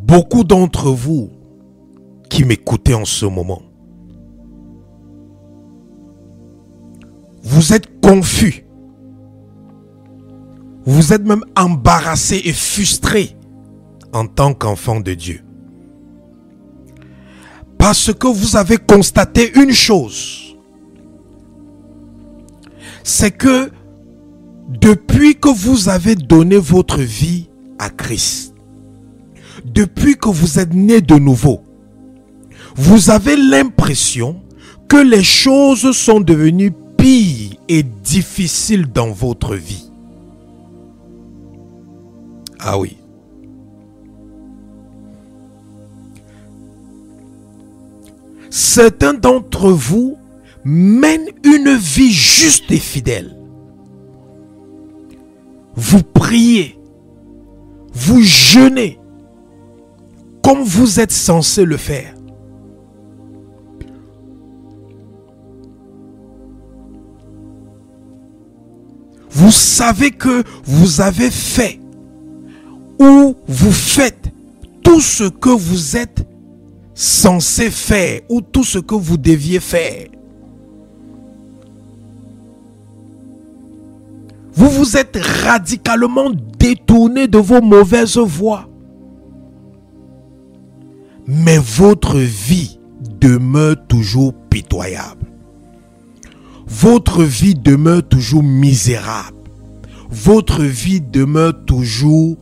Beaucoup d'entre vous qui m'écoutez en ce moment, vous êtes confus. Vous êtes même embarrassé et frustré en tant qu'enfant de Dieu. Parce que vous avez constaté une chose. C'est que depuis que vous avez donné votre vie à Christ, depuis que vous êtes né de nouveau, vous avez l'impression que les choses sont devenues pires et difficiles dans votre vie. Ah oui. Certains d'entre vous mènent une vie juste et fidèle. Vous priez, vous jeûnez comme vous êtes censé le faire. Vous savez que vous avez fait ou vous faites tout ce que vous êtes censé faire ou tout ce que vous deviez faire. Vous vous êtes radicalement détourné de vos mauvaises voies. Mais votre vie demeure toujours pitoyable. Votre vie demeure toujours misérable. Votre vie demeure toujours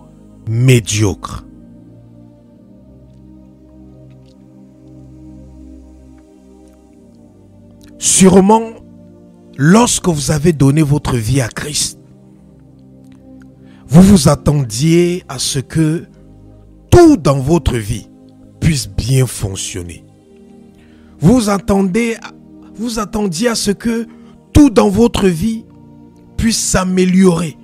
médiocre. Sûrement, lorsque vous avez donné votre vie à Christ, vous vous attendiez à ce que tout dans votre vie puisse bien fonctionner. Vous attendiez à ce que tout dans votre vie puisse s'améliorer,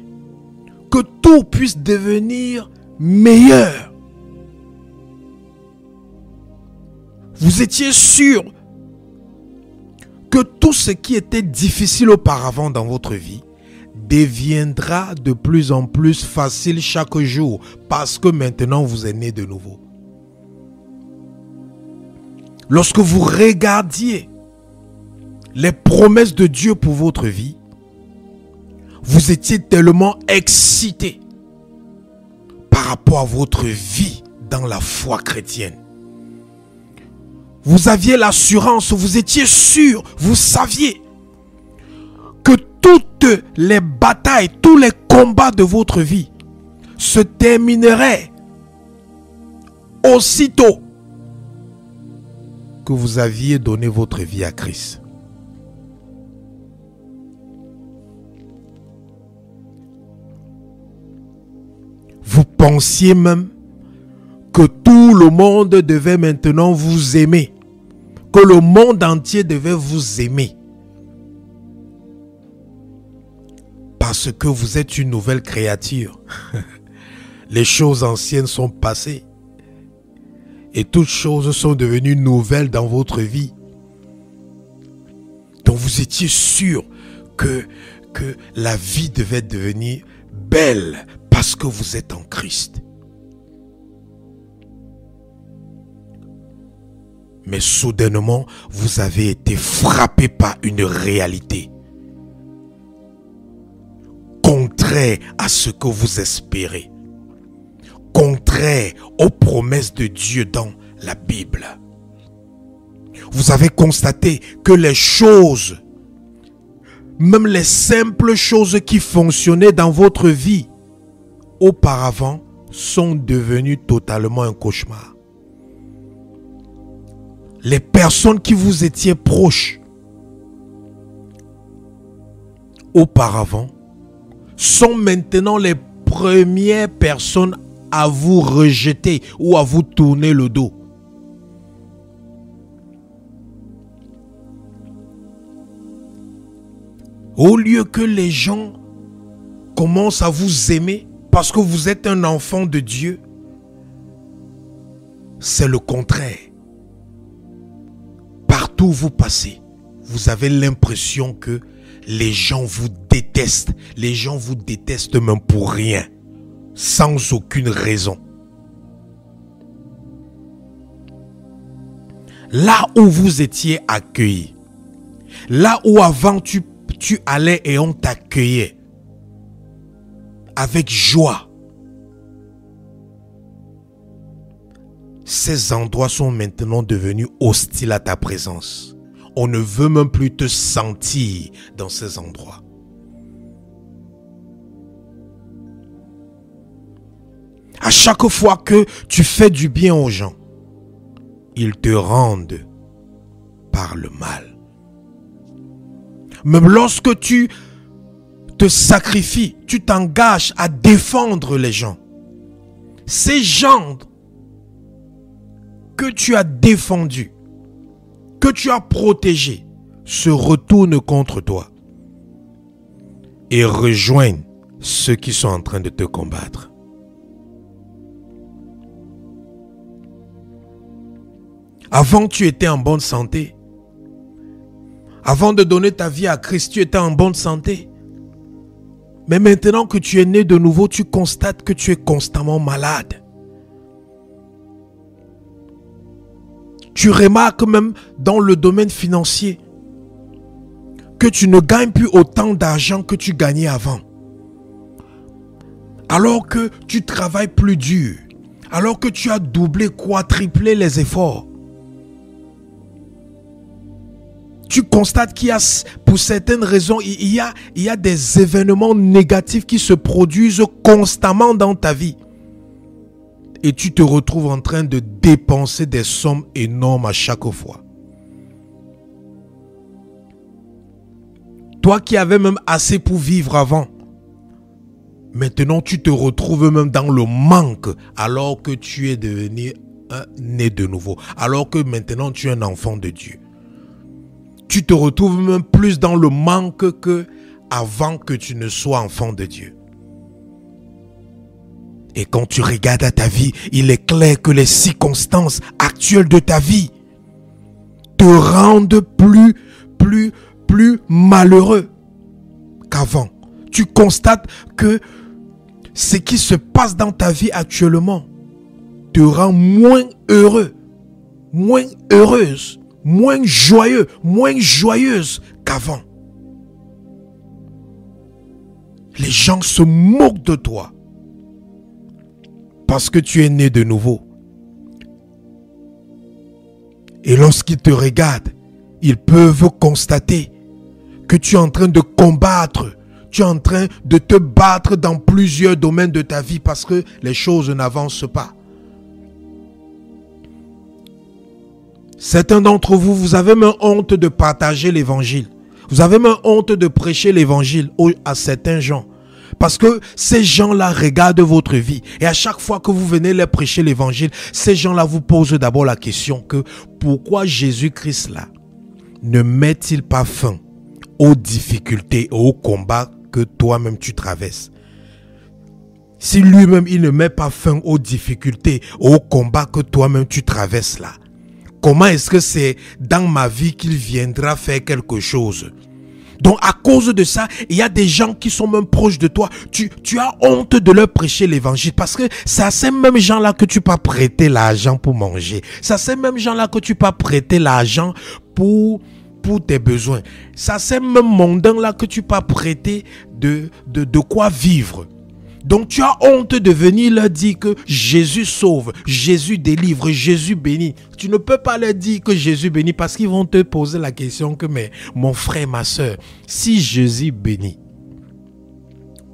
que tout puisse devenir meilleur. Vous étiez sûr que tout ce qui était difficile auparavant dans votre vie deviendra de plus en plus facile chaque jour parce que maintenant vous êtes né de nouveau. Lorsque vous regardiez les promesses de Dieu pour votre vie, vous étiez tellement excité par rapport à votre vie dans la foi chrétienne. Vous aviez l'assurance, vous étiez sûr, vous saviez que toutes les batailles, tous les combats de votre vie se termineraient aussitôt que vous aviez donné votre vie à Christ. Vous pensiez même que tout le monde devait maintenant vous aimer, que le monde entier devait vous aimer. Parce que vous êtes une nouvelle créature. Les choses anciennes sont passées. Et toutes choses sont devenues nouvelles dans votre vie. Donc vous étiez sûr que la vie devait devenir belle parce que vous êtes en Christ. Mais soudainement, vous avez été frappé par une réalité contraire à ce que vous espérez, contraire aux promesses de Dieu dans la Bible. Vous avez constaté que les choses, même les simples choses qui fonctionnaient dans votre vie auparavant, sont devenues totalement un cauchemar. Les personnes qui vous étiez proches auparavant sont maintenant les premières personnes à vous rejeter ou à vous tourner le dos. Au lieu que les gens commencent à vous aimer parce que vous êtes un enfant de Dieu, c'est le contraire. Partout où vous passez, vous avez l'impression que les gens vous détestent. Les gens vous détestent même pour rien, sans aucune raison. là où vous étiez accueillis, là où avant tu allais et on t'accueillait avec joie, ces endroits sont maintenant devenus hostiles à ta présence. On ne veut même plus te sentir dans ces endroits. À chaque fois que tu fais du bien aux gens, ils te rendent par le mal. Même lorsque tu te sacrifies, tu t'engages à défendre les gens. Ces gens que tu as défendus, que tu as protégés, se retournent contre toi et rejoignent ceux qui sont en train de te combattre. Avant, tu étais en bonne santé. Avant de donner ta vie à Christ, tu étais en bonne santé. Mais maintenant que tu es né de nouveau, tu constates que tu es constamment malade. Tu remarques même dans le domaine financier que tu ne gagnes plus autant d'argent que tu gagnais avant. Alors que tu travailles plus dur, alors que tu as doublé, quadruplé les efforts. Tu constates qu'il y a, pour certaines raisons, il y a des événements négatifs qui se produisent constamment dans ta vie. Et tu te retrouves en train de dépenser des sommes énormes à chaque fois. Toi qui avais même assez pour vivre avant, maintenant tu te retrouves même dans le manque alors que tu es devenu né de nouveau. Alors que maintenant tu es un enfant de Dieu. Tu te retrouves même plus dans le manque que avant que tu ne sois enfant de Dieu. Et quand tu regardes à ta vie, il est clair que les circonstances actuelles de ta vie te rendent plus malheureux qu'avant. Tu constates que ce qui se passe dans ta vie actuellement te rend moins heureux, moins heureuse, moins joyeux, moins joyeuse qu'avant. Les gens se moquent de toi parce que tu es né de nouveau. Et lorsqu'ils te regardent, ils peuvent constater que tu es en train de combattre, tu es en train de te battre dans plusieurs domaines de ta vie parce que les choses n'avancent pas. Certains d'entre vous, vous avez même honte de partager l'évangile. Vous avez même honte de prêcher l'évangile à certains gens. Parce que ces gens-là regardent votre vie. Et à chaque fois que vous venez leur prêcher l'évangile, ces gens-là vous posent d'abord la question que pourquoi Jésus-Christ là ne met-il pas fin aux difficultés et aux combats que toi-même tu traverses? Si lui-même il ne met pas fin aux difficultés, aux combats que toi-même tu traverses là, comment est-ce que c'est dans ma vie qu'il viendra faire quelque chose? Donc à cause de ça, il y a des gens qui sont même proches de toi. Tu as honte de leur prêcher l'évangile parce que c'est à ces mêmes gens-là que tu peux prêter l'argent pour manger. C'est à ces mêmes gens-là que tu peux prêter l'argent pour tes besoins. C'est à ces mêmes mondains-là que tu peux prêter de quoi vivre. Donc tu as honte de venir leur dire que Jésus sauve, Jésus délivre, Jésus bénit. Tu ne peux pas leur dire que Jésus bénit parce qu'ils vont te poser la question que mais mon frère, ma soeur, si Jésus bénit,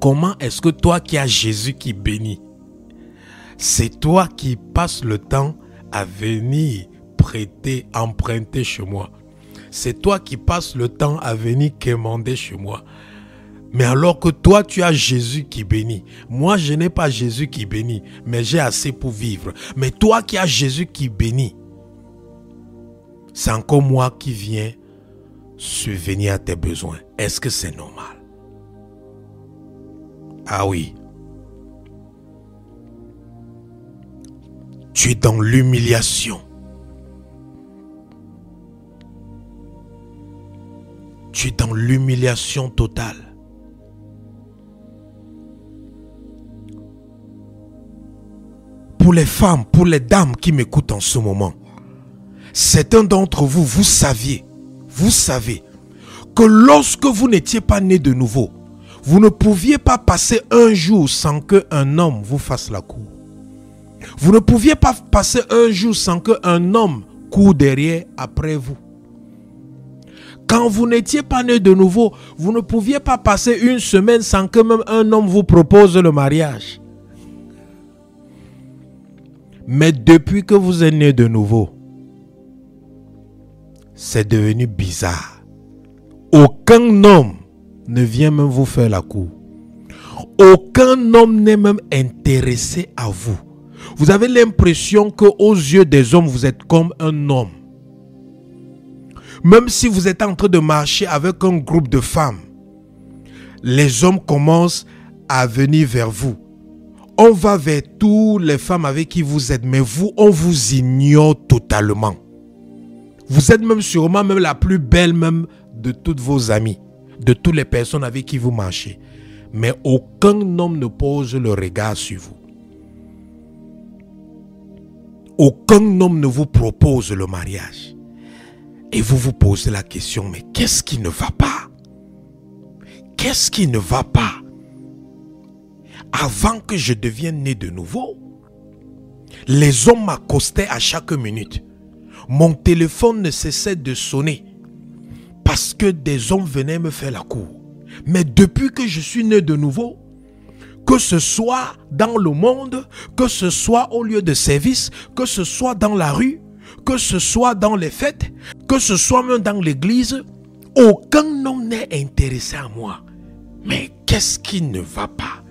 comment est-ce que toi qui as Jésus qui bénit, c'est toi qui passes le temps à venir prêter, emprunter chez moi. C'est toi qui passes le temps à venir quémander chez moi. Mais alors que toi, tu as Jésus qui bénit. Moi, je n'ai pas Jésus qui bénit, mais j'ai assez pour vivre. Mais toi qui as Jésus qui bénit, c'est encore moi qui viens subvenir à tes besoins. Est-ce que c'est normal? Ah oui. Tu es dans l'humiliation. Tu es dans l'humiliation totale. Pour les femmes, pour les dames qui m'écoutent en ce moment, certains d'entre vous, vous savez que lorsque vous n'étiez pas né de nouveau, vous ne pouviez pas passer un jour sans qu'un homme vous fasse la cour. Vous ne pouviez pas passer un jour sans qu'un homme court derrière après vous. Quand vous n'étiez pas né de nouveau, vous ne pouviez pas passer une semaine sans que même un homme vous propose le mariage. Mais depuis que vous êtes né de nouveau, c'est devenu bizarre. Aucun homme ne vient même vous faire la cour. Aucun homme n'est même intéressé à vous. Vous avez l'impression qu'aux yeux des hommes, vous êtes comme un homme. Même si vous êtes en train de marcher avec un groupe de femmes, les hommes commencent à venir vers vous. On va vers toutes les femmes avec qui vous êtes, mais vous, on vous ignore totalement. Vous êtes même sûrement même la plus belle même de toutes vos amies, de toutes les personnes avec qui vous marchez. Mais aucun homme ne pose le regard sur vous. Aucun homme ne vous propose le mariage. Et vous vous posez la question, mais qu'est-ce qui ne va pas? Qu'est-ce qui ne va pas? Avant que je devienne né de nouveau, les hommes m'accostaient à chaque minute. Mon téléphone ne cessait de sonner parce que des hommes venaient me faire la cour. Mais depuis que je suis né de nouveau, que ce soit dans le monde, que ce soit au lieu de service, que ce soit dans la rue, que ce soit dans les fêtes, que ce soit même dans l'église, aucun homme n'est intéressé à moi. Mais qu'est-ce qui ne va pas?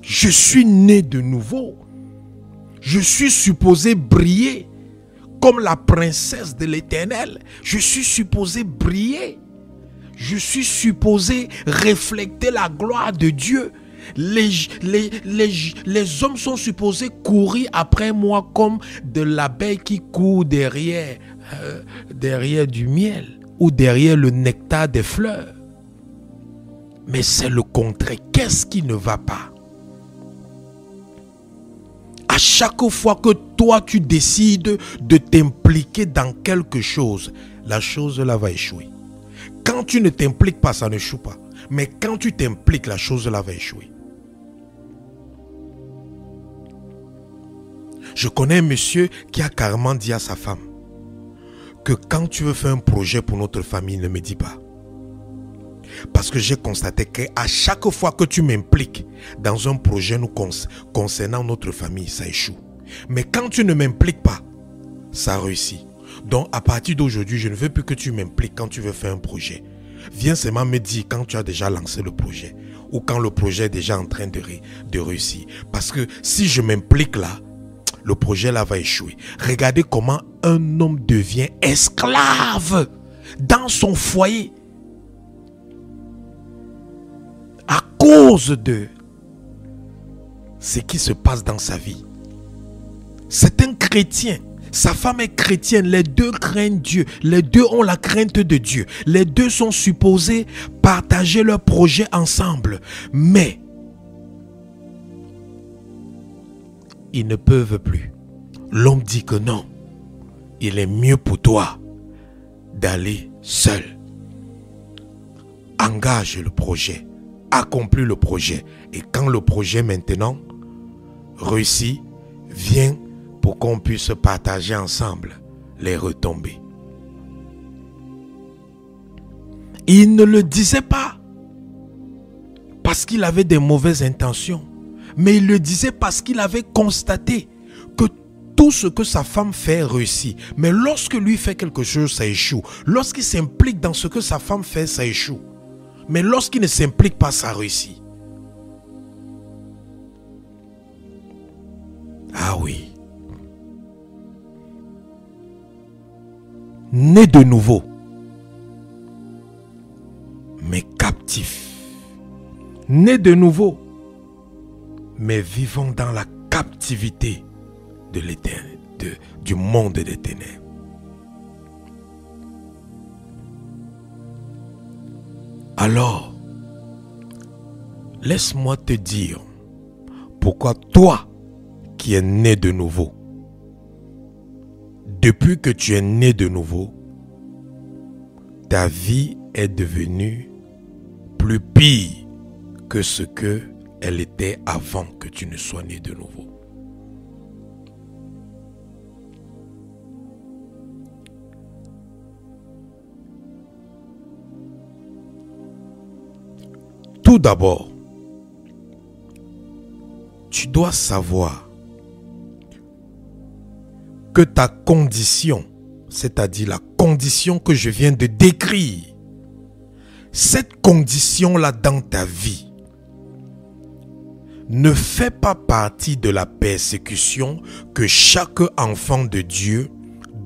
Je suis né de nouveau. Je suis supposé briller comme la princesse de l'Éternel. Je suis supposé briller. Je suis supposé refléter la gloire de Dieu. Les hommes sont supposés courir après moi comme de l'abeille qui court derrière du miel ou derrière le nectar des fleurs. Mais c'est le contraire. Qu'est-ce qui ne va pas? À chaque fois que toi tu décides de t'impliquer dans quelque chose, la chose là va échouer. Quand tu ne t'impliques pas, ça n'échoue pas. Mais quand tu t'impliques, la chose là va échouer. Je connais un monsieur qui a carrément dit à sa femme que quand tu veux faire un projet pour notre famille, ne me dis pas. Parce que j'ai constaté qu'à chaque fois que tu m'impliques dans un projet nous concernant notre famille, ça échoue. Mais quand tu ne m'impliques pas, ça réussit. Donc à partir d'aujourd'hui, je ne veux plus que tu m'impliques quand tu veux faire un projet. Viens seulement me dire quand tu as déjà lancé le projet ou quand le projet est déjà en train de réussir. Parce que si je m'implique là, le projet là va échouer. Regardez comment un homme devient esclave dans son foyer à cause de ce qui se passe dans sa vie. C'est un chrétien. Sa femme est chrétienne. Les deux craignent Dieu. Les deux ont la crainte de Dieu. Les deux sont supposés partager leur projet ensemble. Mais ils ne peuvent plus. L'homme dit que non. Il est mieux pour toi d'aller seul. Engage le projet. Accomplis le projet. Et quand le projet maintenant réussit, viens pour qu'on puisse partager ensemble les retombées. Il ne le disait pas parce qu'il avait des mauvaises intentions, mais il le disait parce qu'il avait constaté que tout ce que sa femme fait réussit. Mais lorsque lui fait quelque chose, ça échoue. Lorsqu'il s'implique dans ce que sa femme fait, ça échoue. Mais lorsqu'il ne s'implique pas, ça réussit. Ah oui. Né de nouveau, mais captif. Né de nouveau, mais vivant dans la captivité de l'éternel, du monde des ténèbres. Alors, laisse-moi te dire pourquoi toi qui es né de nouveau, depuis que tu es né de nouveau, ta vie est devenue plus pire que ce qu'elle était avant que tu ne sois né de nouveau. Tout d'abord, tu dois savoir que ta condition, c'est-à-dire la condition que je viens de décrire, cette condition-là dans ta vie ne fait pas partie de la persécution que chaque enfant de Dieu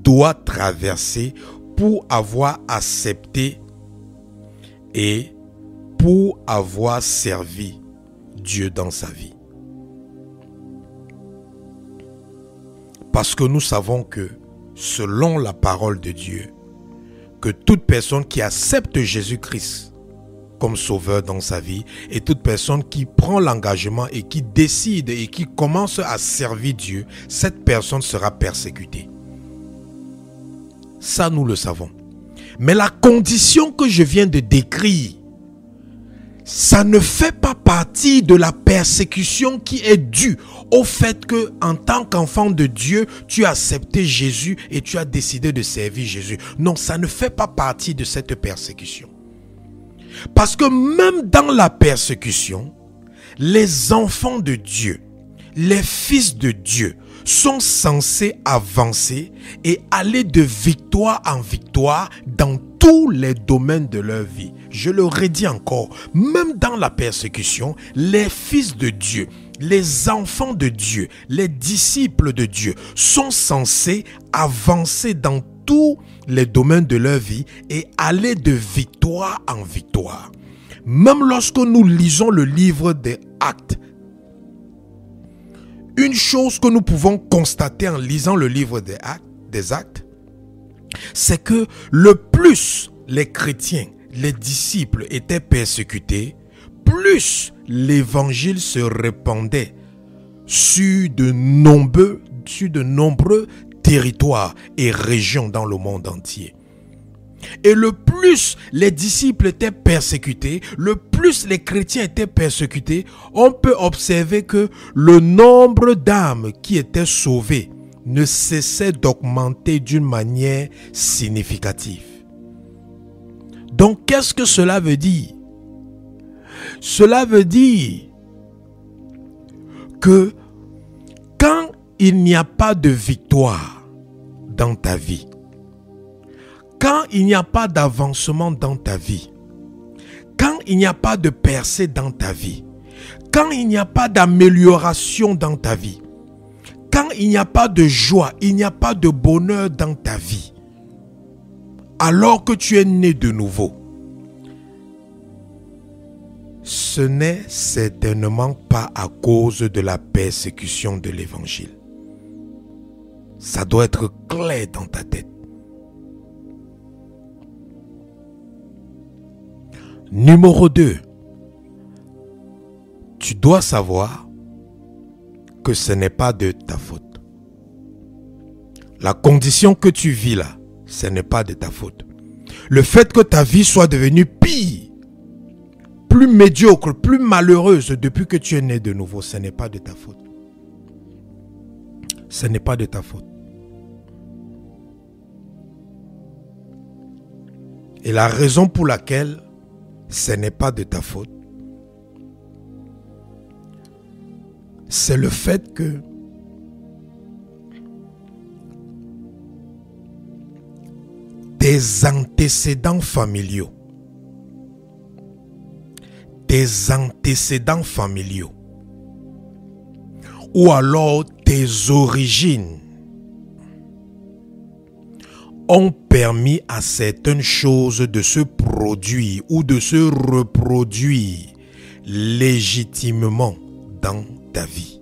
doit traverser pour avoir accepté et pour avoir servi Dieu dans sa vie. Parce que nous savons que, selon la parole de Dieu, que toute personne qui accepte Jésus-Christ comme sauveur dans sa vie et toute personne qui prend l'engagement et qui décide et qui commence à servir Dieu, cette personne sera persécutée. Ça, nous le savons. Mais la condition que je viens de décrire, ça ne fait pas partie de la persécution qui est due au fait que, en tant qu'enfant de Dieu, tu as accepté Jésus et tu as décidé de servir Jésus. Non, ça ne fait pas partie de cette persécution. Parce que même dans la persécution, les enfants de Dieu, les fils de Dieu, sont censés avancer et aller de victoire en victoire dans tous les domaines de leur vie. Je le redis encore, même dans la persécution, les fils de Dieu, les enfants de Dieu, les disciples de Dieu sont censés avancer dans tous les domaines de leur vie et aller de victoire en victoire. Même lorsque nous lisons le livre des Actes, une chose que nous pouvons constater en lisant le livre des Actes, c'est que le plus les chrétiens, les disciples étaient persécutés, plus l'évangile se répandait sur de nombreux territoires et régions dans le monde entier. Et le plus les disciples étaient persécutés, le plus les chrétiens étaient persécutés, on peut observer que le nombre d'âmes qui étaient sauvées ne cessait d'augmenter d'une manière significative. Donc, qu'est-ce que cela veut dire? Cela veut dire que quand il n'y a pas de victoire dans ta vie, quand il n'y a pas d'avancement dans ta vie, quand il n'y a pas de percée dans ta vie, quand il n'y a pas d'amélioration dans ta vie, quand il n'y a pas de joie, il n'y a pas de bonheur dans ta vie, alors que tu es né de nouveau, ce n'est certainement pas à cause de la persécution de l'évangile. Ça doit être clair dans ta tête. Numéro 2, tu dois savoir que ce n'est pas de ta faute. La condition que tu vis là, ce n'est pas de ta faute. Le fait que ta vie soit devenue pire, plus médiocre, plus malheureuse depuis que tu es né de nouveau, ce n'est pas de ta faute. Ce n'est pas de ta faute. Et la raison pour laquelle ce n'est pas de ta faute, c'est le fait que tes antécédents familiaux, ou alors tes origines ont permis à certaines choses de se produire ou de se reproduire légitimement dans ta vie.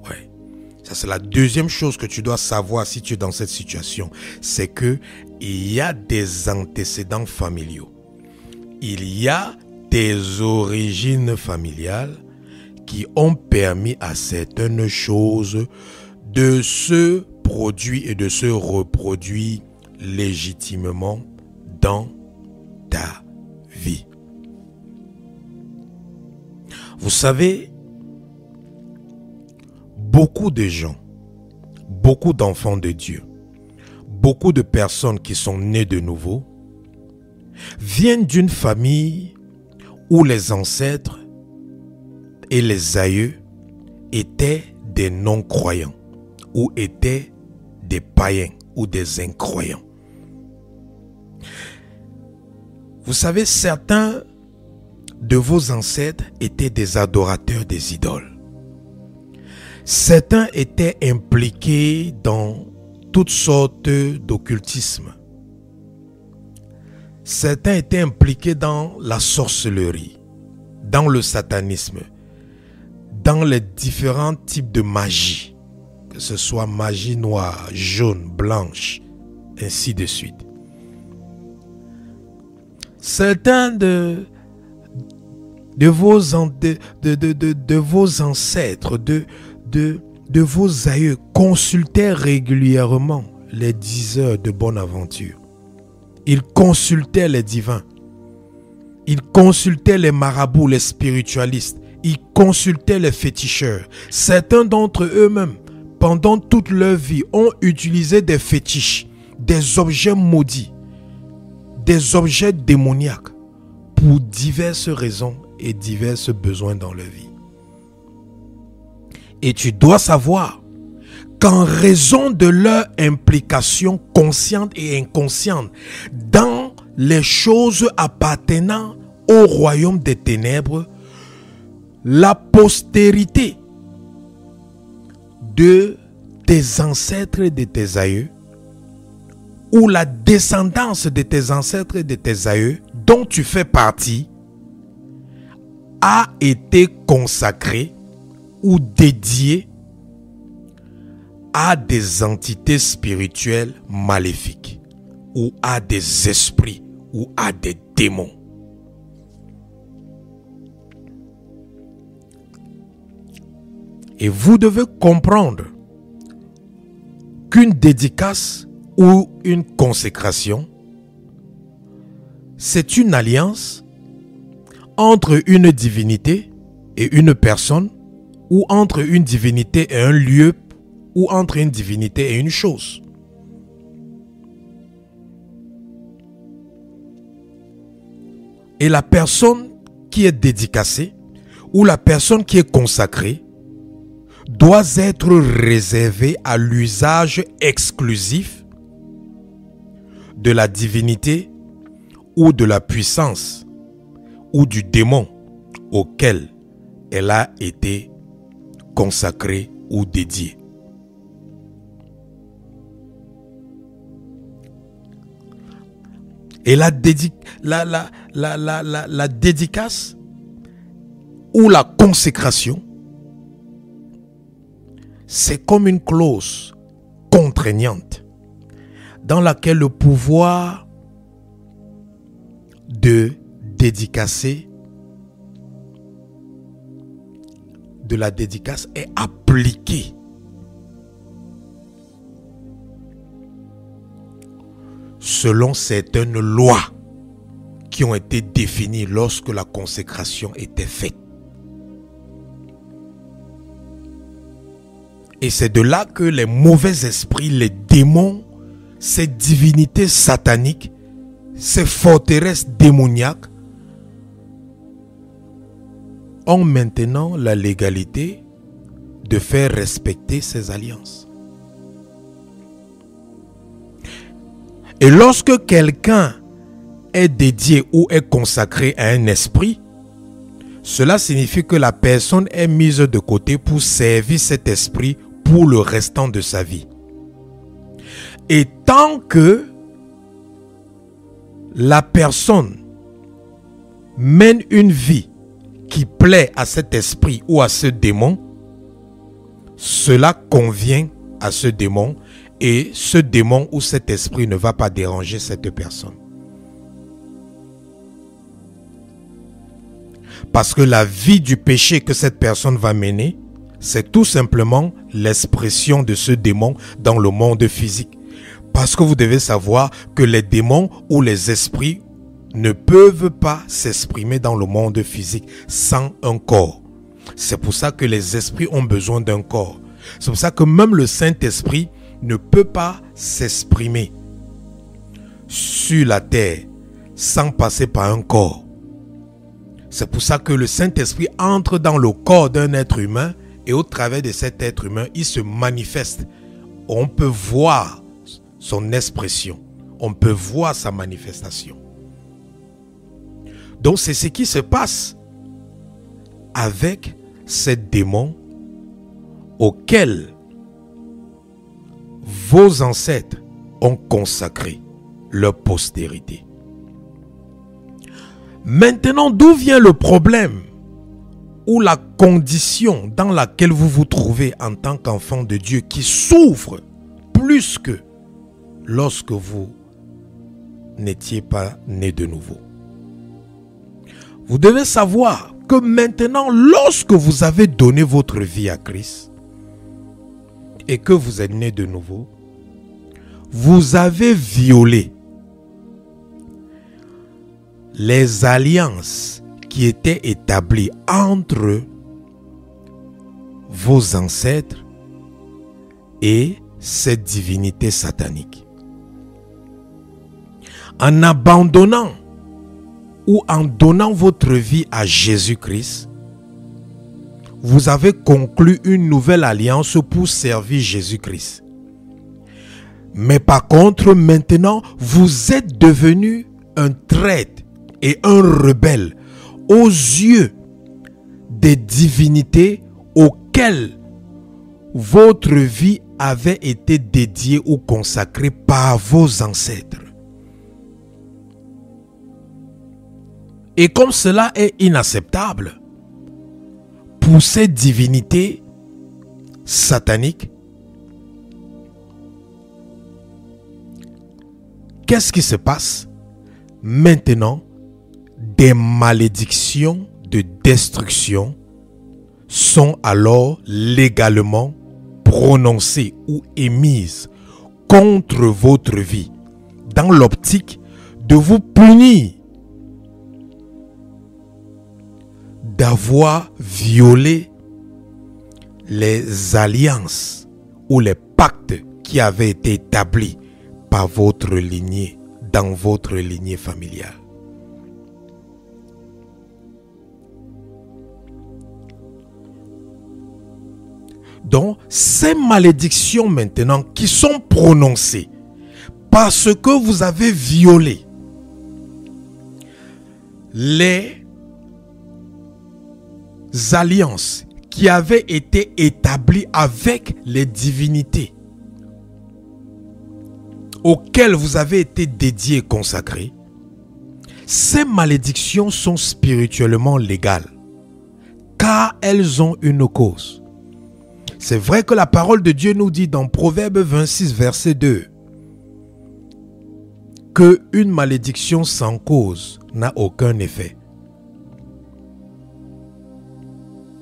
Ouais. Ça, c'est la deuxième chose que tu dois savoir si tu es dans cette situation. C'est que il y a des antécédents familiaux. Il y a des origines familiales qui ont permis à certaines choses de se produit et de se reproduire légitimement dans ta vie. Vous savez, beaucoup de gens, beaucoup d'enfants de Dieu, beaucoup de personnes qui sont nées de nouveau, viennent d'une famille où les ancêtres et les aïeux étaient des non-croyants ou étaient des païens ou des incroyants. Vous savez, certains de vos ancêtres étaient des adorateurs des idoles. Certains étaient impliqués dans toutes sortes d'occultisme. Certains étaient impliqués dans la sorcellerie, dans le satanisme, dans les différents types de magie, que ce soit magie noire, jaune, blanche, ainsi de suite. Certains de vos ancêtres, de vos aïeux consultaient régulièrement les diseurs de bonne aventure. Ils consultaient les divins. Ils consultaient les marabouts, les spiritualistes. Ils consultaient les féticheurs. Certains d'entre eux-mêmes, pendant toute leur vie, ont utilisé des fétiches, des objets maudits, des objets démoniaques pour diverses raisons et divers besoins dans leur vie. Et tu dois savoir qu'en raison de leur implication consciente et inconsciente dans les choses appartenant au royaume des ténèbres, la postérité de tes ancêtres et de tes aïeux, ou la descendance de tes ancêtres et de tes aïeux, dont tu fais partie, a été consacrée ou dédiée à des entités spirituelles maléfiques, ou à des esprits, ou à des démons. Et vous devez comprendre qu'une dédicace ou une consécration, c'est une alliance entre une divinité et une personne, ou entre une divinité et un lieu, ou entre une divinité et une chose. Et la personne qui est dédicacée, ou la personne qui est consacrée, doit être réservée à l'usage exclusif de la divinité ou de la puissance ou du démon auquel elle a été consacrée ou dédiée. Et la dédicace ou la consécration, c'est comme une clause contraignante dans laquelle le pouvoir de dédicacer, de la dédicace est appliqué selon certaines lois qui ont été définies lorsque la consécration était faite. Et c'est de là que les mauvais esprits, les démons, ces divinités sataniques, ces forteresses démoniaques ont maintenant la légalité de faire respecter ces alliances. Et lorsque quelqu'un est dédié ou est consacré à un esprit, cela signifie que la personne est mise de côté pour servir cet esprit pour le restant de sa vie. Et tant que la personne mène une vie qui plaît à cet esprit ou à ce démon, cela convient à ce démon et ce démon ou cet esprit ne va pas déranger cette personne. Parce que la vie du péché que cette personne va mener c'est tout simplement l'expression de ce démon dans le monde physique. Parce que vous devez savoir que les démons ou les esprits ne peuvent pas s'exprimer dans le monde physique sans un corps. C'est pour ça que les esprits ont besoin d'un corps. C'est pour ça que même le Saint-Esprit ne peut pas s'exprimer sur la terre sans passer par un corps. C'est pour ça que le Saint-Esprit entre dans le corps d'un être humain et au travers de cet être humain, il se manifeste. On peut voir son expression. On peut voir sa manifestation. Donc c'est ce qui se passe avec ces démons auxquels vos ancêtres ont consacré leur postérité. Maintenant, d'où vient le problème ou la condition dans laquelle vous vous trouvez en tant qu'enfant de Dieu qui souffre plus que lorsque vous n'étiez pas né de nouveau? Vous devez savoir que maintenant, lorsque vous avez donné votre vie à Christ et que vous êtes né de nouveau, vous avez violé les alliances qui étaient établies entre vos ancêtres et cette divinité satanique. En abandonnant ou en donnant votre vie à Jésus-Christ, vous avez conclu une nouvelle alliance pour servir Jésus-Christ. Mais par contre, maintenant, vous êtes devenu un traître et un rebelle aux yeux des divinités auxquelles votre vie avait été dédiée ou consacrée par vos ancêtres. Et comme cela est inacceptable pour ces divinités sataniques, qu'est-ce qui se passe? Maintenant, des malédictions de destruction sont alors légalement prononcées ou émises contre votre vie dans l'optique de vous punir d'avoir violé les alliances ou les pactes qui avaient été établis par votre lignée, dans votre lignée familiale. Donc, ces malédictions maintenant qui sont prononcées parce que vous avez violé les alliances qui avaient été établies avec les divinités auxquelles vous avez été dédié et consacré, ces malédictions sont spirituellement légales car elles ont une cause. C'est vrai que la parole de Dieu nous dit dans Proverbe 26 verset 2 que une malédiction sans cause n'a aucun effet.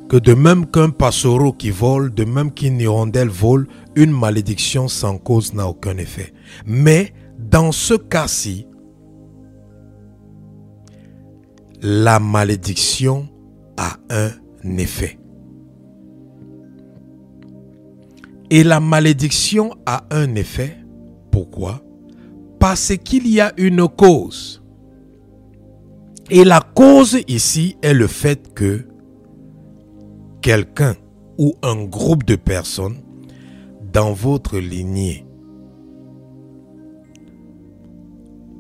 Que de même qu'un passereau qui vole, de même qu'une hirondelle vole, une malédiction sans cause n'a aucun effet. Mais dans ce cas-ci, la malédiction a un effet. Et la malédiction a un effet. Pourquoi? Parce qu'il y a une cause. Et la cause ici est le fait que quelqu'un ou un groupe de personnes dans votre lignée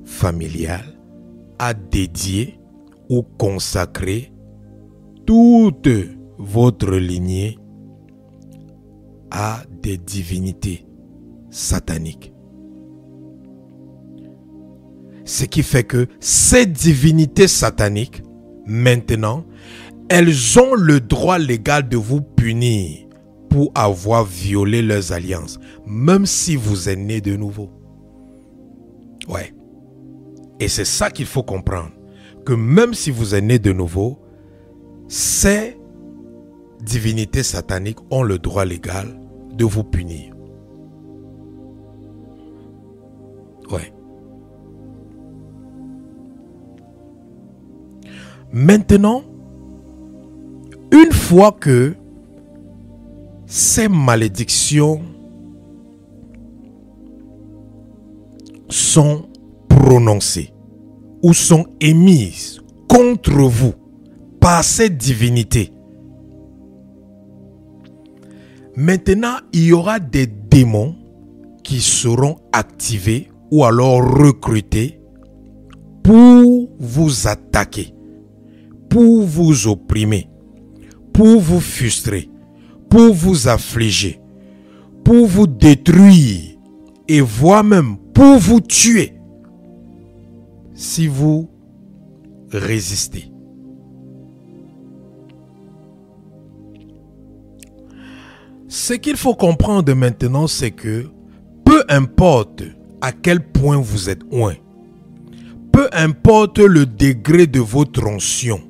familiale a dédié ou consacré toute votre lignée à des divinités sataniques. Ce qui fait que ces divinités sataniques, maintenant, elles ont le droit légal de vous punir pour avoir violé leurs alliances, même si vous êtes né de nouveau. Ouais. Et c'est ça qu'il faut comprendre. Que même si vous êtes né de nouveau, ces divinités sataniques ont le droit légal de vous punir. Ouais. Maintenant, une fois que ces malédictions sont prononcées ou sont émises contre vous par ces divinités, maintenant il y aura des démons qui seront activés ou alors recrutés pour vous attaquer, pour vous opprimer, pour vous frustrer, pour vous affliger, pour vous détruire et voire même pour vous tuer si vous résistez. Ce qu'il faut comprendre maintenant, c'est que peu importe à quel point vous êtes loin, peu importe le degré de votre onction,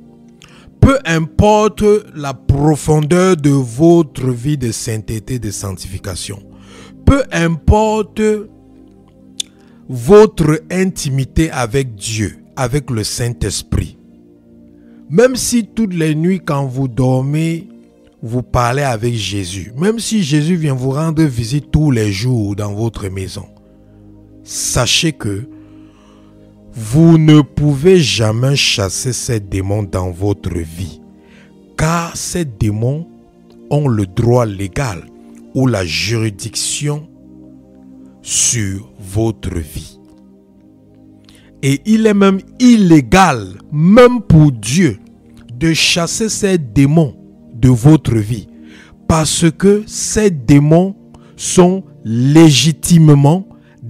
peu importe la profondeur de votre vie de sainteté, de sanctification, peu importe votre intimité avec Dieu, avec le Saint-Esprit, même si toutes les nuits quand vous dormez, vous parlez avec Jésus, même si Jésus vient vous rendre visite tous les jours dans votre maison, sachez que vous ne pouvez jamais chasser ces démons dans votre vie, car ces démons ont le droit légal ou la juridiction sur votre vie. Et il est même illégal, même pour Dieu, de chasser ces démons de votre vie, parce que ces démons sont légitimement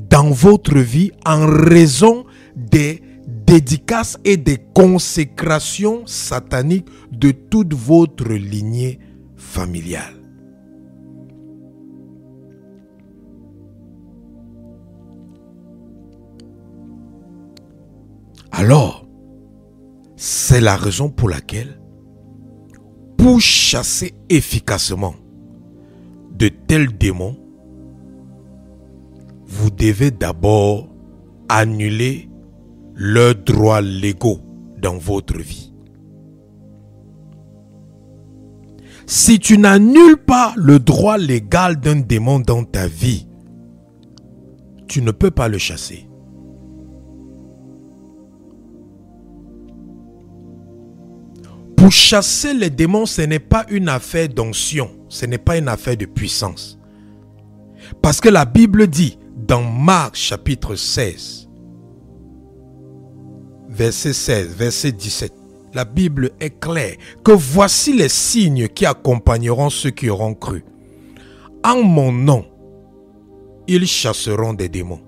dans votre vie en raison des dédicaces et des consécrations sataniques de toute votre lignée familiale. Alors, c'est la raison pour laquelle, pour chasser efficacement de tels démons, vous devez d'abord annuler leurs droits légaux dans votre vie. Si tu n'annules pas le droit légal d'un démon dans ta vie, tu ne peux pas le chasser. Pour chasser les démons, ce n'est pas une affaire d'onction, ce n'est pas une affaire de puissance. Parce que la Bible dit dans Marc chapitre 16, verset 16, verset 17, la Bible est claire que voici les signes qui accompagneront ceux qui auront cru. En mon nom, ils chasseront des démons.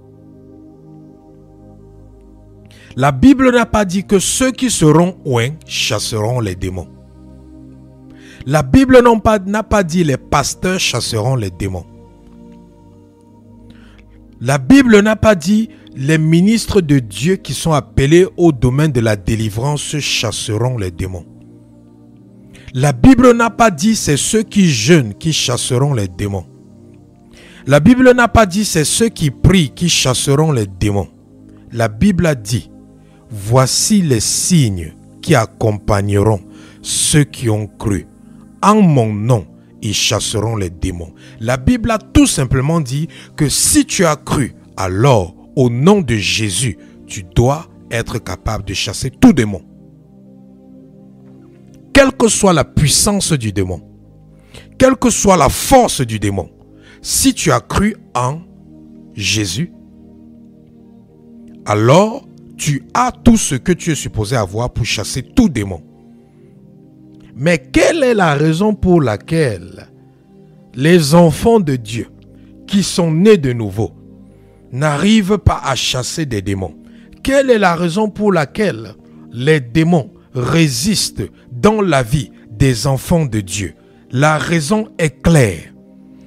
La Bible n'a pas dit que ceux qui seront oints chasseront les démons. La Bible n'a pas dit les pasteurs chasseront les démons. La Bible n'a pas dit les ministres de Dieu qui sont appelés au domaine de la délivrance chasseront les démons. La Bible n'a pas dit c'est ceux qui jeûnent qui chasseront les démons. La Bible n'a pas dit c'est ceux qui prient qui chasseront les démons. La Bible a dit voici les signes qui accompagneront ceux qui ont cru. En mon nom, ils chasseront les démons. La Bible a tout simplement dit que si tu as cru, alors au nom de Jésus, tu dois être capable de chasser tout démon. Quelle que soit la puissance du démon, quelle que soit la force du démon, si tu as cru en Jésus, alors tu as tout ce que tu es supposé avoir pour chasser tout démon. Mais quelle est la raison pour laquelle les enfants de Dieu qui sont nés de nouveau n'arrivent pas à chasser des démons? Quelle est la raison pour laquelle les démons résistent dans la vie des enfants de Dieu? La raison est claire.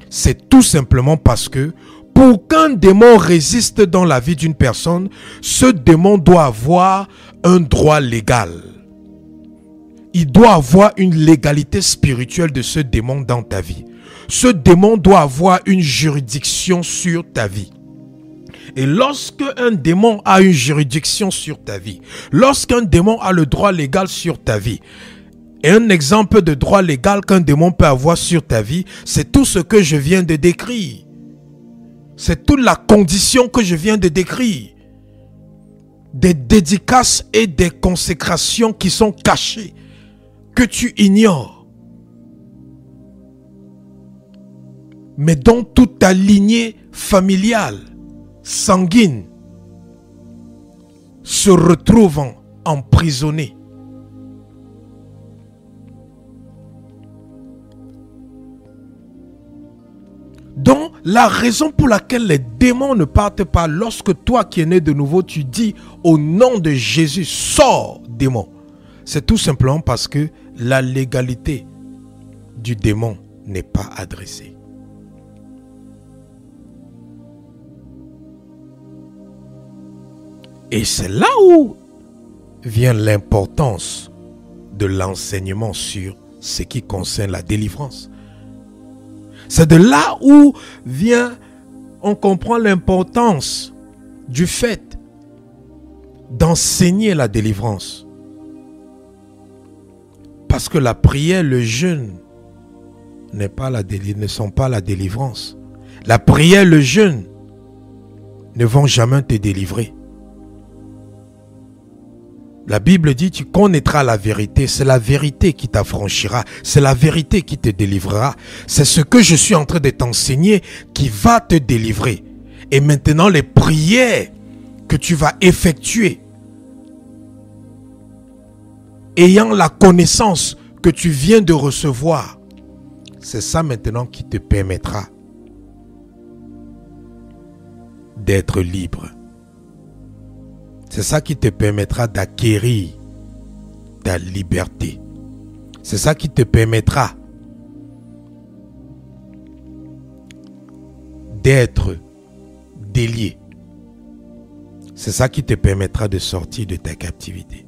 C'est tout simplement parce que pour qu'un démon résiste dans la vie d'une personne, ce démon doit avoir un droit légal. il doit avoir une légalité spirituelle de ce démon dans ta vie. Ce démon doit avoir une juridiction sur ta vie. Et lorsque un démon a une juridiction sur ta vie, lorsqu'un démon a le droit légal sur ta vie, et un exemple de droit légal qu'un démon peut avoir sur ta vie, c'est tout ce que je viens de décrire. C'est toute la condition que je viens de décrire. Des dédicaces et des consécrations qui sont cachées, que tu ignores. Mais dont toute ta lignée familiale, sanguine, se retrouve emprisonnée. Donc, la raison pour laquelle les démons ne partent pas, lorsque toi qui es né de nouveau, tu dis au nom de Jésus, sors démon. C'est tout simplement parce que la légalité du démon n'est pas adressée. Et c'est là où vient l'importance de l'enseignement sur ce qui concerne la délivrance. C'est de là où on comprend l'importance du fait d'enseigner la délivrance. Parce que la prière, le jeûne ne sont pas la délivrance. La prière, le jeûne ne vont jamais te délivrer. La Bible dit, tu connaîtras la vérité, c'est la vérité qui t'affranchira, c'est la vérité qui te délivrera. C'est ce que je suis en train de t'enseigner qui va te délivrer. Et maintenant, les prières que tu vas effectuer, ayant la connaissance que tu viens de recevoir, c'est ça maintenant qui te permettra d'être libre. C'est ça qui te permettra d'acquérir ta liberté. C'est ça qui te permettra d'être délié. C'est ça qui te permettra de sortir de ta captivité.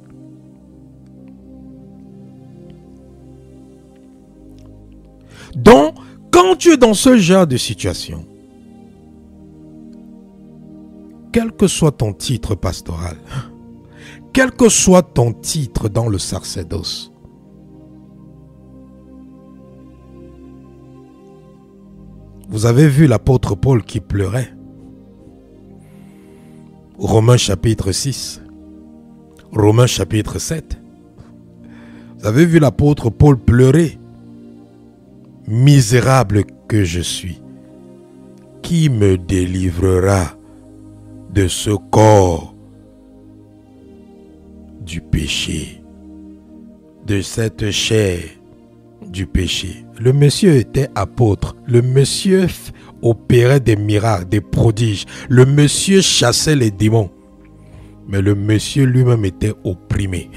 Donc, quand tu es dans ce genre de situation, quel que soit ton titre pastoral, quel que soit ton titre dans le sacerdoce, vous avez vu l'apôtre Paul qui pleurait. Romains chapitre 6, Romains chapitre 7. Vous avez vu l'apôtre Paul pleurer. Misérable que je suis, qui me délivrera de ce corps du péché, de cette chair du péché. Le monsieur était apôtre, le monsieur opérait des miracles, des prodiges, le monsieur chassait les démons, mais le monsieur lui-même était opprimé,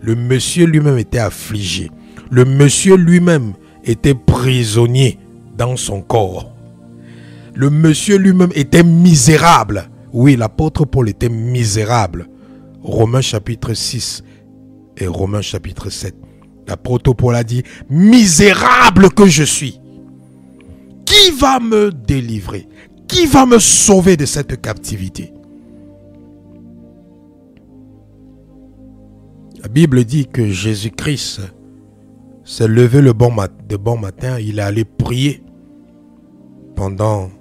le monsieur lui-même était affligé, le monsieur lui-même était prisonnier dans son corps, le monsieur lui-même était misérable. Oui, l'apôtre Paul était misérable. Romains chapitre 6 et Romains chapitre 7. L'apôtre Paul a dit, misérable que je suis. Qui va me délivrer? Qui va me sauver de cette captivité? La Bible dit que Jésus-Christ s'est levé de bon matin. Il est allé prier pendant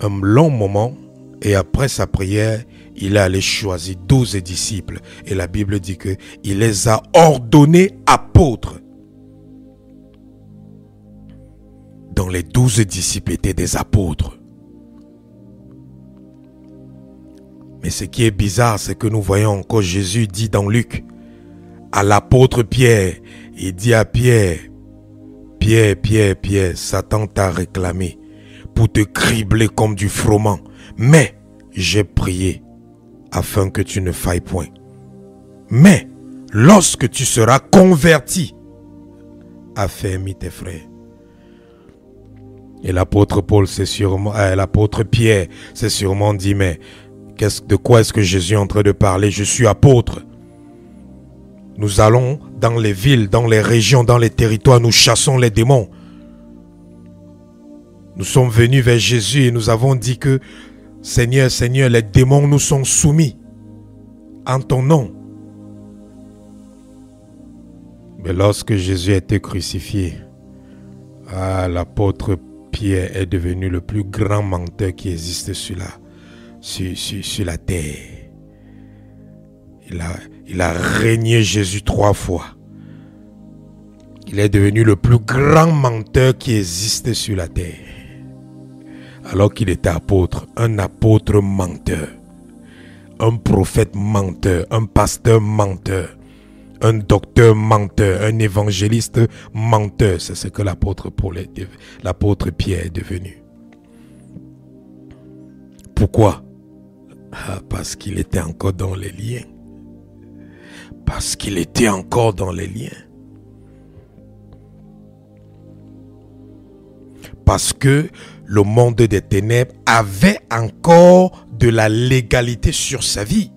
un long moment. Et après sa prière, il est allé choisir 12 disciples. Et la Bible dit qu'il les a ordonnés apôtres. Donc les 12 disciples étaient des apôtres. Mais ce qui est bizarre, c'est que nous voyons encore Jésus dit dans Luc, à l'apôtre Pierre, il dit à Pierre, Pierre, Satan t'a réclamé pour te cribler comme du froment. Mais j'ai prié afin que tu ne failles point. Mais lorsque tu seras converti, affermis tes frères. Et l'apôtre Paul, l'apôtre Pierre s'est sûrement dit, mais de quoi est-ce que Jésus est en train de parler? Je suis apôtre. Nous allons dans les villes, dans les régions, dans les territoires, nous chassons les démons. Nous sommes venus vers Jésus et nous avons dit que Seigneur, Seigneur, les démons nous sont soumis en ton nom. Mais lorsque Jésus a été crucifié, l'apôtre Pierre est devenu le plus grand menteur qui existe sur la terre. Il a régné Jésus 3 fois. Il est devenu le plus grand menteur qui existe sur la terre. Alors qu'il était apôtre, un apôtre menteur, un prophète menteur, un pasteur menteur, un docteur menteur, un évangéliste menteur. C'est ce que l'apôtre Pierre est devenu. Pourquoi? Parce qu'il était encore dans les liens. Parce qu'il était encore dans les liens. Parce que le monde des ténèbres avait encore de la légalité sur sa vie.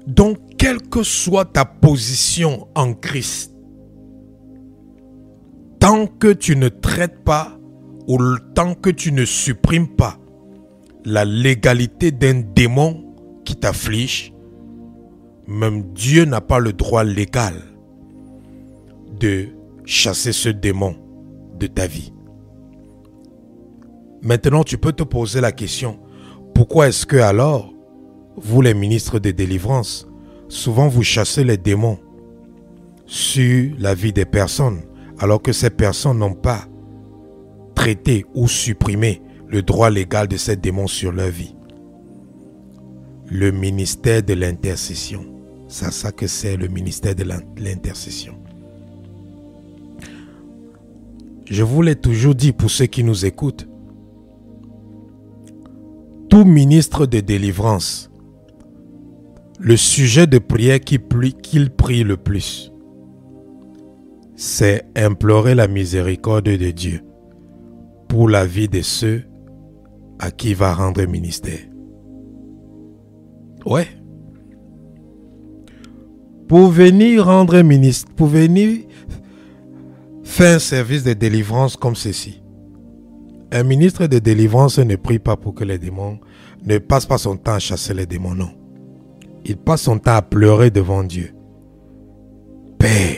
Donc, quelle que soit ta position en Christ, tant que tu ne traites pas ou tant que tu ne supprimes pas la légalité d'un démon qui t'afflige, même Dieu n'a pas le droit légal de chasser ce démon de ta vie. Maintenant, tu peux te poser la question, pourquoi est-ce que alors, vous les ministres de délivrance, souvent vous chassez les démons sur la vie des personnes, alors que ces personnes n'ont pas traité ou supprimé le droit légal de ces démons sur leur vie? Le ministère de l'intercession. C'est ça que c'est le ministère de l'intercession. Je vous l'ai toujours dit pour ceux qui nous écoutent. Tout ministre de délivrance, le sujet de prière qu'il prie le plus, c'est implorer la miséricorde de Dieu pour la vie de ceux à qui il va rendre ministère. Ouais. Pour venir rendre ministre, pour venir faire un service de délivrance comme ceci. Un ministre de délivrance ne prie pas pour que les démons, ne passe pas son temps à chasser les démons, non. Il passe son temps à pleurer devant Dieu. Père,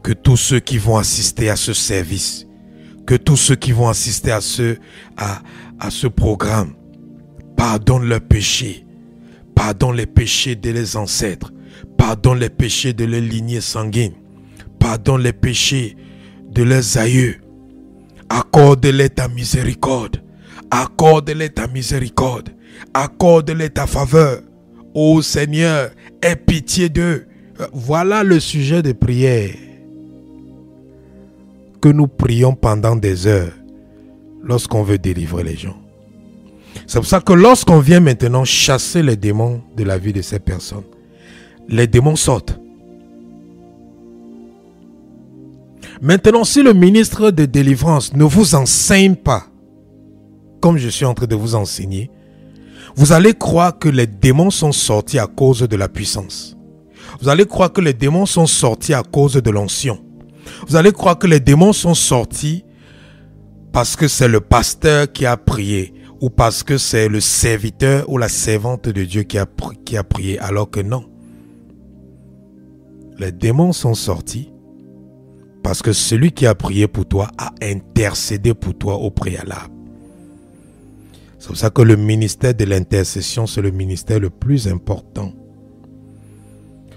que tous ceux qui vont assister à ce service, que tous ceux qui vont assister à ce programme, pardonne leurs péchés, pardonne les péchés de leurs ancêtres, pardonne les péchés de leur lignée sanguine, pardonne les péchés de leurs aïeux, accorde-les ta miséricorde, accorde-les ta miséricorde, accorde-les ta faveur. Ô Seigneur, aie pitié d'eux. Voilà le sujet de prière que nous prions pendant des heures lorsqu'on veut délivrer les gens. C'est pour ça que lorsqu'on vient maintenant chasser les démons de la vie de ces personnes, les démons sortent. Maintenant, si le ministre de délivrance ne vous enseigne pas, comme je suis en train de vous enseigner, vous allez croire que les démons sont sortis à cause de la puissance. Vous allez croire que les démons sont sortis à cause de l'onction. Vous allez croire que les démons sont sortis parce que c'est le pasteur qui a prié ou parce que c'est le serviteur ou la servante de Dieu qui a prié, alors que non. Les démons sont sortis parce que celui qui a prié pour toi a intercédé pour toi au préalable. C'est pour ça que le ministère de l'intercession, c'est le ministère le plus important.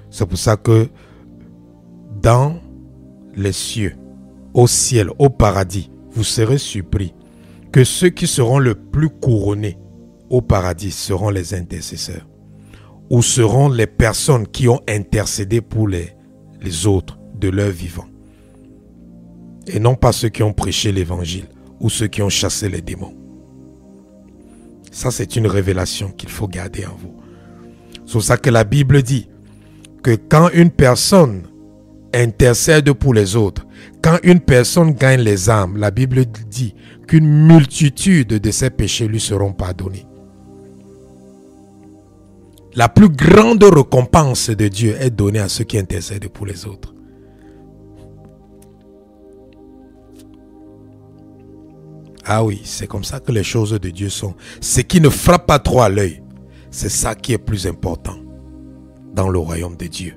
C'est pour ça que dans les cieux, au ciel, au paradis, vous serez surpris que ceux qui seront le plus couronnés au paradis seront les intercesseurs, ou seront les personnes qui ont intercédé pour les autres de leur vivant, et non pas ceux qui ont prêché l'évangile ou ceux qui ont chassé les démons. Ça, c'est une révélation qu'il faut garder en vous. C'est pour ça que la Bible dit que quand une personne intercède pour les autres. Quand une personne gagne les âmes, la Bible dit qu'une multitude de ses péchés lui seront pardonnés. La plus grande récompense de Dieu est donnée à ceux qui intercèdent pour les autres. Ah oui, c'est comme ça que les choses de Dieu sont. Ce qui ne frappe pas trop à l'œil, c'est ça qui est plus important dans le royaume de Dieu.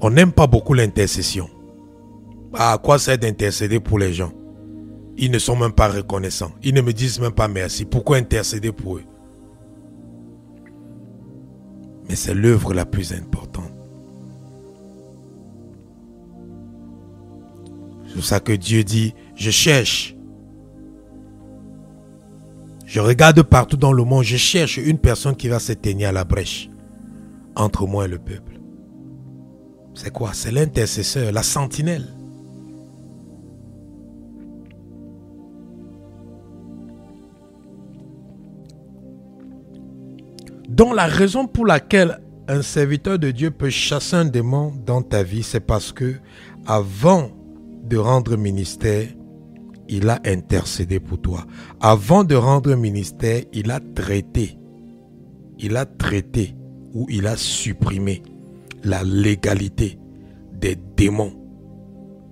On n'aime pas beaucoup l'intercession. À quoi sert d'intercéder pour les gens? Ils ne sont même pas reconnaissants. Ils ne me disent même pas merci. Pourquoi intercéder pour eux? Mais c'est l'œuvre la plus importante. C'est pour ça que Dieu dit, je cherche. Je regarde partout dans le monde, je cherche une personne qui va se tenir à la brèche entre moi et le peuple. C'est quoi? C'est l'intercesseur, la sentinelle. Donc la raison pour laquelle un serviteur de Dieu peut chasser un démon dans ta vie, c'est parce que avant de rendre ministère, il a intercédé pour toi. Avant de rendre ministère, il a traité ou il a supprimé la légalité des démons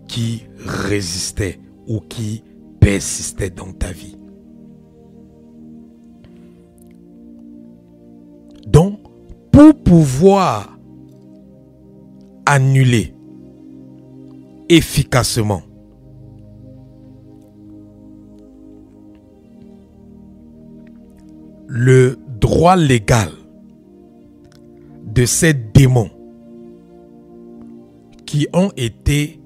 qui résistaient ou qui persistaient dans ta vie. Donc, pour pouvoir annuler efficacement le droit légal de ces démons qui ont été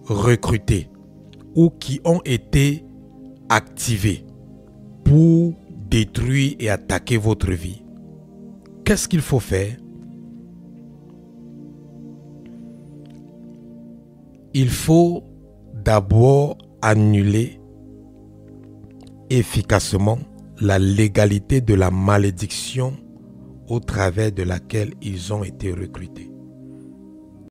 recrutés ou qui ont été activés pour détruire et attaquer votre vie, qu'est-ce qu'il faut faire? Il faut d'abord annuler efficacement la légalité de la malédiction au travers de laquelle ils ont été recrutés.